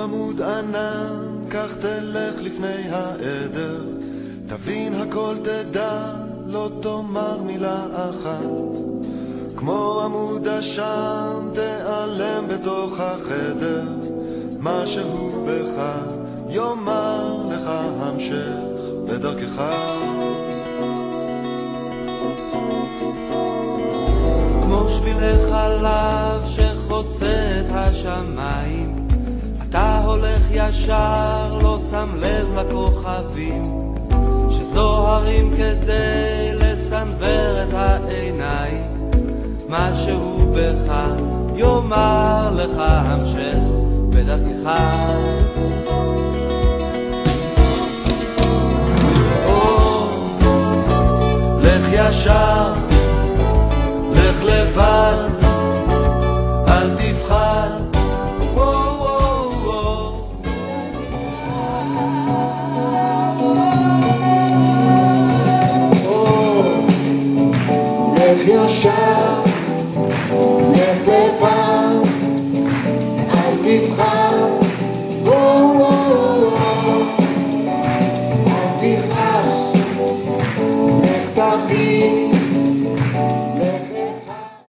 עמוד ענן, כך תלך לפני העדר, תבין הכל תדע, לא תאמר מילה אחת. כמו עמוד עשן תיעלם בתוך החדר, משהו בך יאמר לך המשך בדרכך. כמו שבילי חלב שחוצה את השמיים, אתה הולך ישר, לא שם לב לכוכבים שזוהרים כדי לסנבר את העיניים. משהו בך יאמר לך המשך בדרכך. לך ישר, לך לבד, אל תפחד. לך ישר,